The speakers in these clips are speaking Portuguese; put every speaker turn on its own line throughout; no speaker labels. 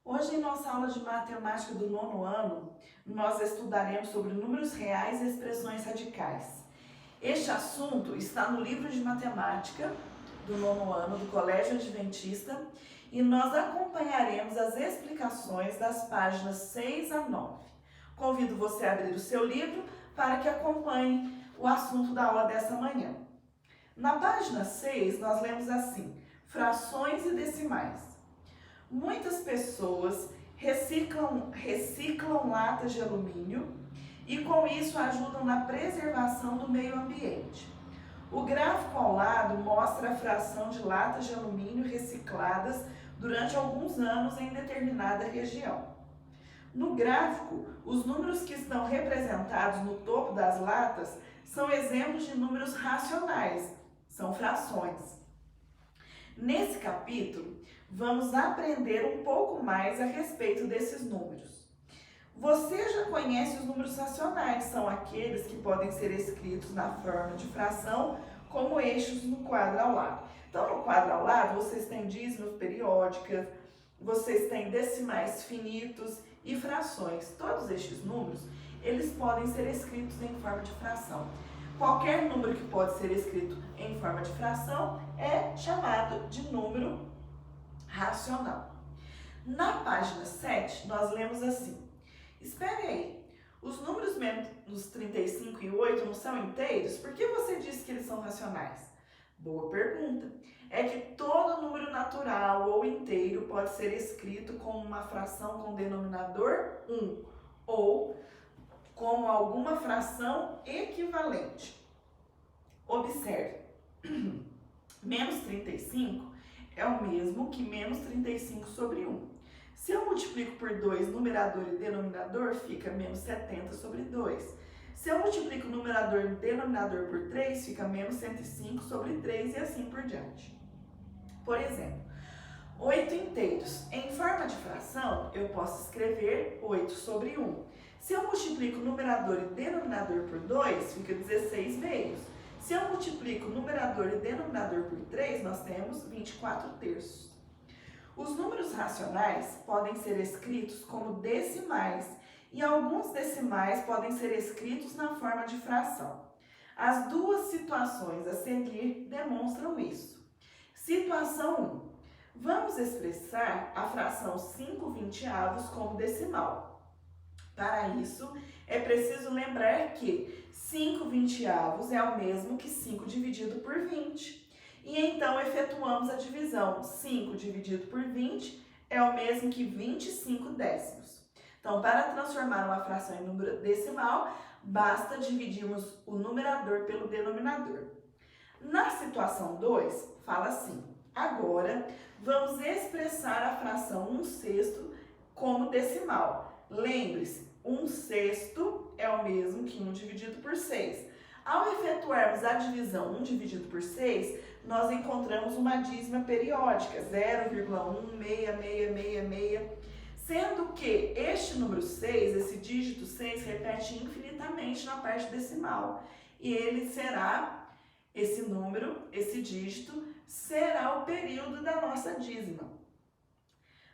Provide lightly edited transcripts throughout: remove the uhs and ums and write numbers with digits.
Hoje, em nossa aula de matemática do nono ano, nós estudaremos sobre números reais e expressões radicais. Este assunto está no livro de matemática do nono ano do Colégio Adventista e nós acompanharemos as explicações das páginas 6 a 9. Convido você a abrir o seu livro para que acompanhe o assunto da aula dessa manhã. Na página 6, nós lemos assim: frações e decimais. Muitas pessoas reciclam latas de alumínio e com isso ajudam na preservação do meio ambiente. O gráfico ao lado mostra a fração de latas de alumínio recicladas durante alguns anos em determinada região. No gráfico, os números que estão representados no topo das latas são exemplos de números racionais, são frações. Nesse capítulo, vamos aprender um pouco mais a respeito desses números. Você já conhece os números racionais, são aqueles que podem ser escritos na forma de fração, como eixos no quadro ao lado. Então, no quadro ao lado, vocês têm dízimos periódicas, vocês têm decimais finitos e frações. Todos estes números, eles podem ser escritos em forma de fração. Qualquer número que pode ser escrito em forma de fração é chamado de número racional. Na página 7, nós lemos assim: espere aí, os números menos 35 e 8 não são inteiros? Por que você disse que eles são racionais? Boa pergunta. É que todo número natural ou inteiro pode ser escrito como uma fração com denominador 1 ou como alguma fração equivalente. Observe, menos 35 é o mesmo que menos 35 sobre 1. Se eu multiplico por 2 numerador e denominador, fica menos 70 sobre 2. Se eu multiplico numerador e denominador por 3, fica menos 105 sobre 3 e assim por diante. Por exemplo, 8 inteiros. Em forma de fração, eu posso escrever 8 sobre 1. Se eu multiplico numerador e denominador por 2, fica 16 meios. Se eu multiplico numerador e denominador por 3, nós temos 24 terços. Os números racionais podem ser escritos como decimais e alguns decimais podem ser escritos na forma de fração. As duas situações a seguir demonstram isso. Situação 1. Vamos expressar a fração 5/20 como decimal. Para isso, é preciso lembrar que 5/20 é o mesmo que 5 dividido por 20. E então efetuamos a divisão. 5 dividido por 20 é o mesmo que 25 décimos. Então, para transformar uma fração em número decimal, basta dividirmos o numerador pelo denominador. Na situação 2, fala assim: agora vamos expressar a fração 1/6 como decimal. Lembre-se, 1/6 é o mesmo que 1 dividido por 6. Ao efetuarmos a divisão 1 dividido por 6, nós encontramos uma dízima periódica, 0,16666, sendo que este número 6, esse dígito 6, repete infinitamente na parte decimal. E ele será, esse número, esse dígito, será o período da nossa dízima.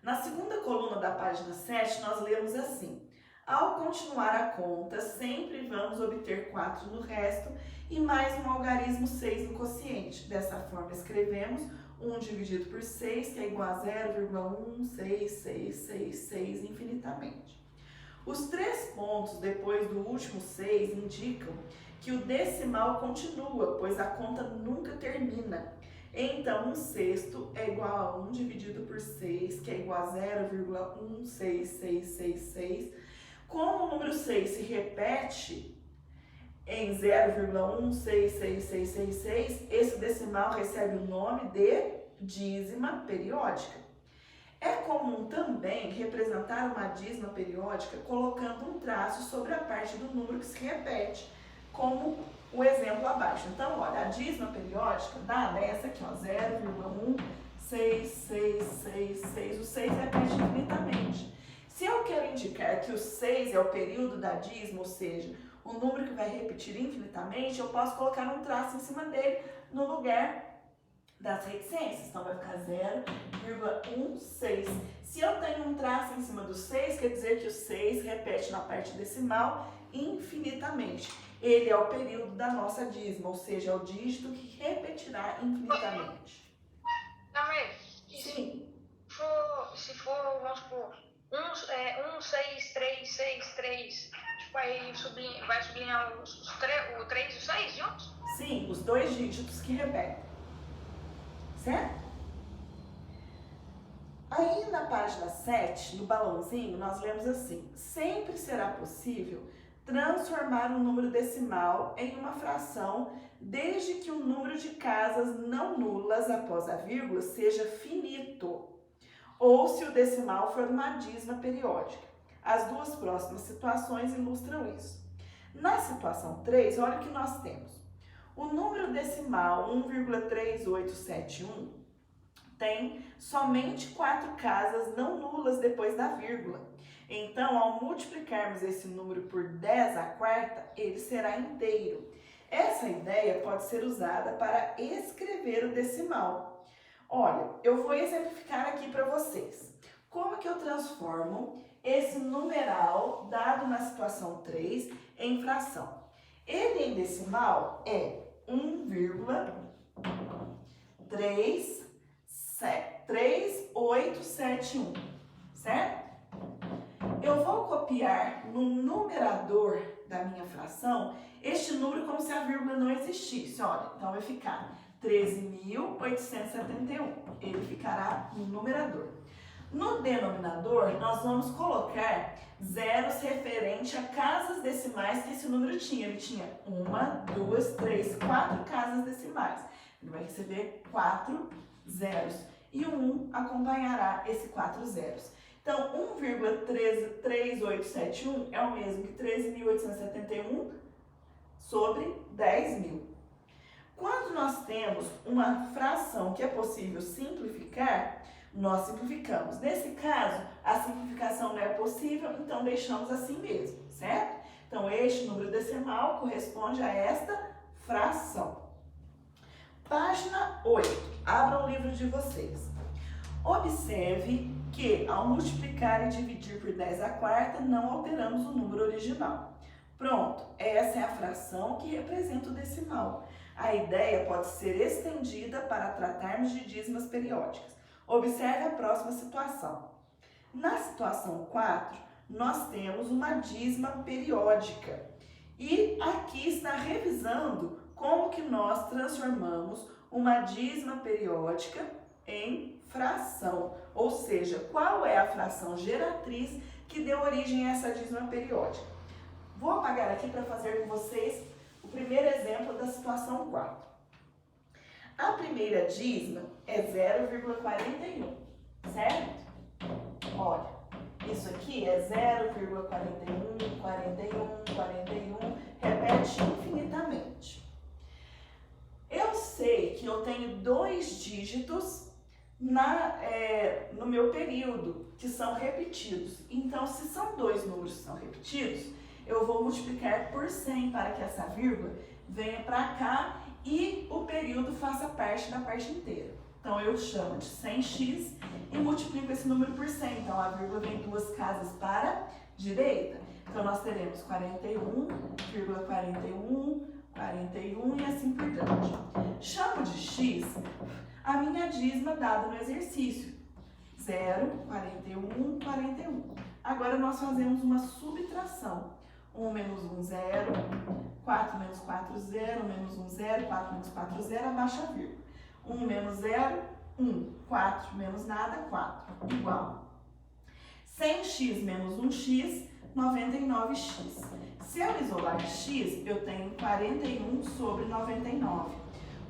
Na segunda coluna da página 7, nós lemos assim: ao continuar a conta, sempre vamos obter 4 no resto e mais um algarismo 6 no quociente. Dessa forma, escrevemos 1 dividido por 6, que é igual a 0,16666 infinitamente. Os 3 pontos depois do último 6 indicam que o decimal continua, pois a conta nunca termina. Então, 1/6 é igual a 1 dividido por 6, que é igual a 0,16666. Como o número 6 se repete em 0,16666, esse decimal recebe o nome de dízima periódica. É comum também representar uma dízima periódica colocando um traço sobre a parte do número que se repete, como o exemplo abaixo. Então, olha, a dízima periódica dá essa aqui, ó, 0,16666. O 6 repete infinitamente. Se eu quero indicar que o 6 é o período da dízima, ou seja, o número que vai repetir infinitamente, eu posso colocar um traço em cima dele no lugar das reticências. Então, vai ficar 0,16. Se eu tenho um traço em cima do 6, quer dizer que o 6 repete na parte decimal infinitamente. Ele é o período da nossa dízima, ou seja, é o dígito que repetirá infinitamente.
Também,
Sim.
se for, vamos supor, 1, 6, 3, 6, 3, tipo, aí vai sublinhar o 3 e o 6 juntos?
Sim, os dois dígitos que repetem. Certo? Aí na página 7, no balãozinho, nós lemos assim: sempre será possível transformar um número decimal em uma fração desde que o número de casas não nulas após a vírgula seja finito, ou se o decimal for uma dízima periódica. As duas próximas situações ilustram isso. Na situação 3, olha o que nós temos. O número decimal 1,3871 tem somente 4 casas não nulas depois da vírgula. Então, ao multiplicarmos esse número por 10 à quarta, ele será inteiro. Essa ideia pode ser usada para escrever o decimal. Olha, eu vou exemplificar aqui para vocês. Como que eu transformo esse numeral dado na situação 3 em fração? Ele em decimal é 1,3871, certo? Eu vou copiar no numerador da minha fração este número como se a vírgula não existisse. Olha, então vai ficar 13.871. Ele ficará no numerador. No denominador, nós vamos colocar zeros referente a casas decimais que esse número tinha. Ele tinha 1, 2, 3, 4 casas decimais. Ele vai receber 4 zeros. E o 1 acompanhará esse 4 zeros. Então, 1,3871 é o mesmo que 13.871 sobre 10.000. Quando nós temos uma fração que é possível simplificar, nós simplificamos. Nesse caso, a simplificação não é possível, então deixamos assim mesmo, certo? Então, este número decimal corresponde a esta fração. Página 8. Abram o livro de vocês. Observe que, ao multiplicar e dividir por 10 à quarta, não alteramos o número original. Pronto, essa é a fração que representa o decimal. A ideia pode ser estendida para tratarmos de dízimas periódicas. Observe a próxima situação. Na situação 4, nós temos uma dízima periódica. E aqui está revisando como que nós transformamos uma dízima periódica em fração. Ou seja, qual é a fração geratriz que deu origem a essa dízima periódica. Vou apagar aqui para fazer com vocês o primeiro exemplo da situação 4. A primeira dízima é 0,41, certo? Olha, isso aqui é 0,41, 41, 41, repete infinitamente. Eu sei que eu tenho 2 dígitos no meu período, que são repetidos. Então, se são 2 números que são repetidos, eu vou multiplicar por 100 para que essa vírgula venha para cá e o período faça parte da parte inteira. Então, eu chamo de 100x e multiplico esse número por 100. Então, a vírgula vem 2 casas para a direita. Então, nós teremos 41,41, 41 e assim por diante. Chamo de x a minha dízima dada no exercício. 0, 41, 41. Agora, nós fazemos uma subtração. 1 menos 1, 0. 4 menos 4, 0. 1 menos 1, 0. 4 menos 4, 0. Abaixa a vírgula. 1 menos 0, 1. 4 menos nada, 4. Igual. 100x menos 1x, 99x. Se eu isolar x, eu tenho 41 sobre 99.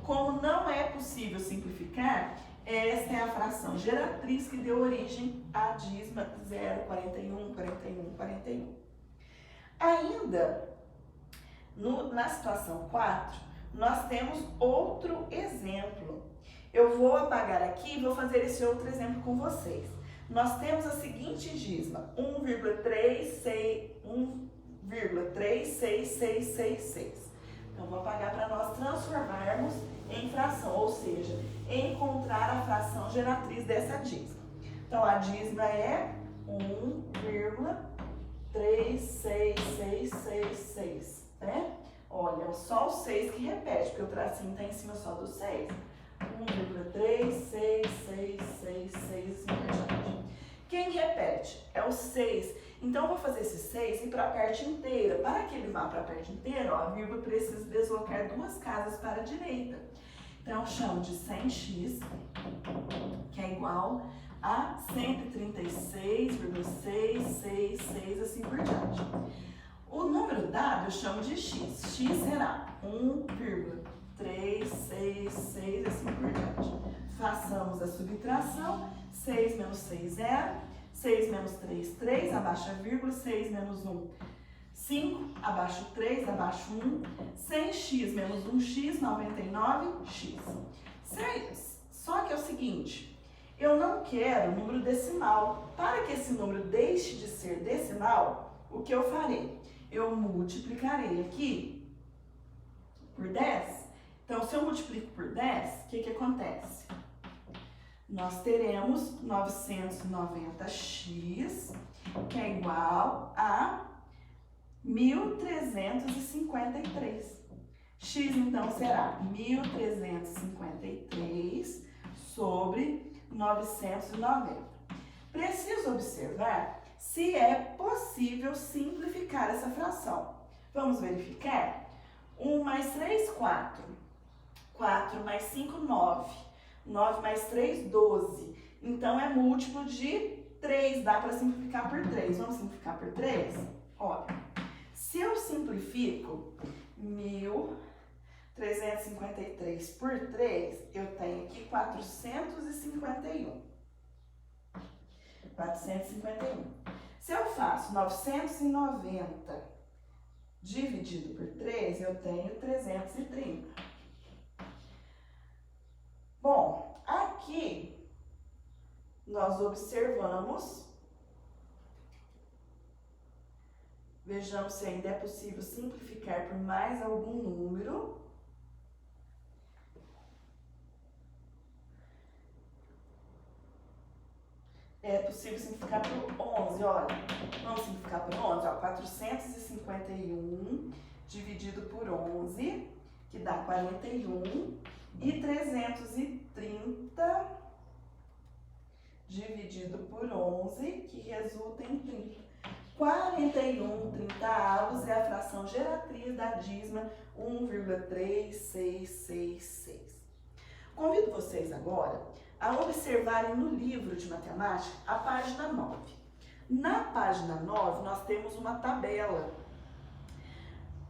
Como não é possível simplificar, esta é a fração geratriz que deu origem à dízima 0, 41, 41, 41. Ainda na situação 4, nós temos outro exemplo. Eu vou apagar aqui e vou fazer esse outro exemplo com vocês. Nós temos a seguinte dízima, 1,36666. Então, vou apagar para nós transformarmos em fração, ou seja, encontrar a fração geratriz dessa dízima. Então, a dízima é 1,366666, né? Olha, só o 6 que repete, porque o tracinho está em cima só do 6. 1,366666, assim por diante. Quem repete? É o 6. Então, eu vou fazer esse 6 e ir para a parte inteira. Para que ele vá para a parte inteira, ó, a vírgula precisa deslocar 2 casas para a direita. Então, eu chamo de 100x, que é igual a 136,666, assim por diante. O número dado eu chamo de x. X será 1,366, assim por diante. Façamos a subtração. 6 menos 6, 0. 6 menos 3, 3. Abaixo a vírgula. 6 menos 1, 5. Abaixo 3, abaixo 1. 100x menos 1x, 99x. Certo? Só que é o seguinte, eu não quero número decimal. Para que esse número deixe de ser decimal, o que eu farei? Eu multiplicarei aqui por 10. Então, se eu multiplico por 10, o que acontece? Nós teremos 990x, que é igual a 1.353. X, então, será 1.353 sobre 990. Preciso observar se é possível simplificar essa fração. Vamos verificar? 1 mais 3, 4. 4 mais 5, 9. 9 mais 3, 12. Então, é múltiplo de 3. Dá para simplificar por 3. Vamos simplificar por 3? Olha, se eu simplifico 1.353 por 3, eu tenho aqui 451. 451. Se eu faço 990 dividido por 3, eu tenho 330. Bom, aqui nós observamos, vejamos se ainda é possível simplificar por mais algum número. É possível simplificar por 11, olha. Vamos simplificar por 11, ó. 451 dividido por 11, que dá 41. E 330 dividido por 11, que resulta em 30. 41/30 é a fração geratriz da dízima 1,3666. Convido vocês agora a observarem no livro de matemática a página 9. Na página 9, nós temos uma tabela.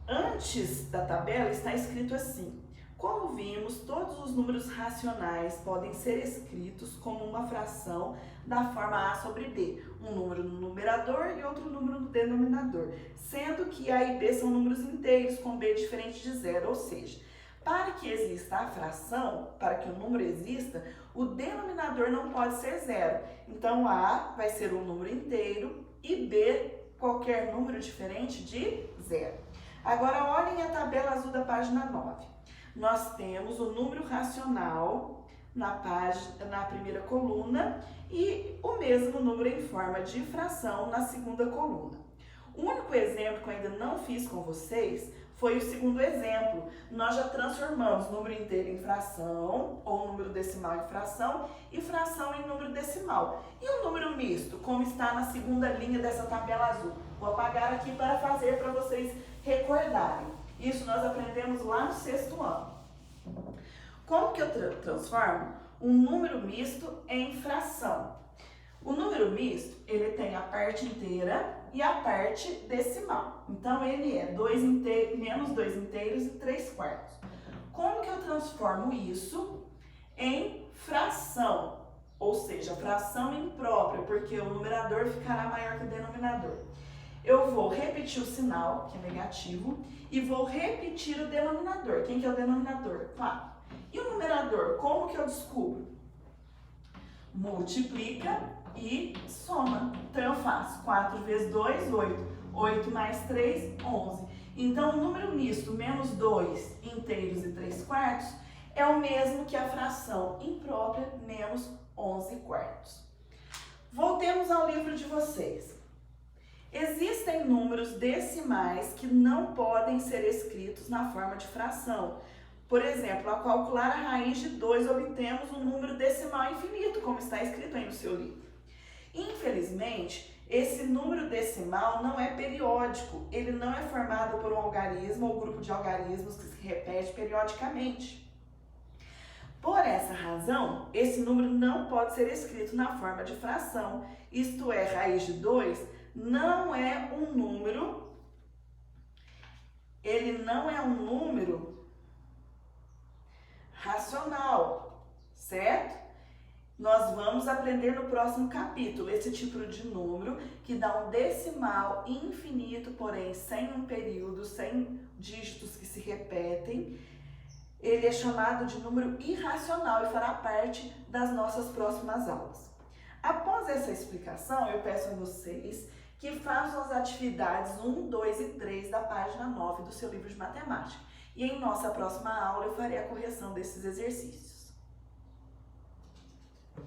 Antes da tabela está escrito assim: como vimos, todos os números racionais podem ser escritos como uma fração da forma A sobre B, um número no numerador e outro número no denominador, sendo que A e B são números inteiros com B diferente de zero, ou seja, para que exista a fração, para que o número exista, o denominador não pode ser zero. Então, A vai ser um número inteiro e B qualquer número diferente de zero. Agora, olhem a tabela azul da página 9. Nós temos o número racional na primeira coluna e o mesmo número em forma de fração na segunda coluna. O único exemplo que eu ainda não fiz com vocês foi o segundo exemplo. Nós já transformamos número inteiro em fração, ou número decimal em fração, e fração em número decimal. E o número misto, como está na segunda linha dessa tabela azul? Vou apagar aqui para fazer para vocês recordarem. Isso nós aprendemos lá no 6º ano. Como que eu transformo um número misto em fração? O número misto, ele tem a parte inteira e a parte decimal. Então, ele é menos 2 inteiros e 3 quartos. Como que eu transformo isso em fração? Ou seja, fração imprópria, porque o numerador ficará maior que o denominador. Eu vou repetir o sinal, que é negativo, e vou repetir o denominador. Quem que é o denominador? 4. E o numerador, como que eu descubro? Multiplica e soma. Então, eu faço 4 vezes 2, 8. 8 mais 3, 11. Então, o número misto, menos 2 inteiros e 3 quartos, é o mesmo que a fração imprópria, menos 11 quartos. ao livro de vocês. Existem números decimais que não podem ser escritos na forma de fração. Por exemplo, ao calcular a raiz de 2, obtemos um número decimal infinito, como está escrito aí no seu livro. Infelizmente, esse número decimal não é periódico, ele não é formado por um algarismo ou grupo de algarismos que se repete periodicamente. Por essa razão, esse número não pode ser escrito na forma de fração, isto é, raiz de 2 não é um número, ele não é um número racional, certo? Nós vamos aprender no próximo capítulo esse tipo de número que dá um decimal infinito, porém sem um período, sem dígitos que se repetem. Ele é chamado de número irracional e fará parte das nossas próximas aulas. Após essa explicação, eu peço a vocês que façam as atividades 1, 2 e 3 da página 9 do seu livro de matemática. E em nossa próxima aula eu farei a correção desses exercícios.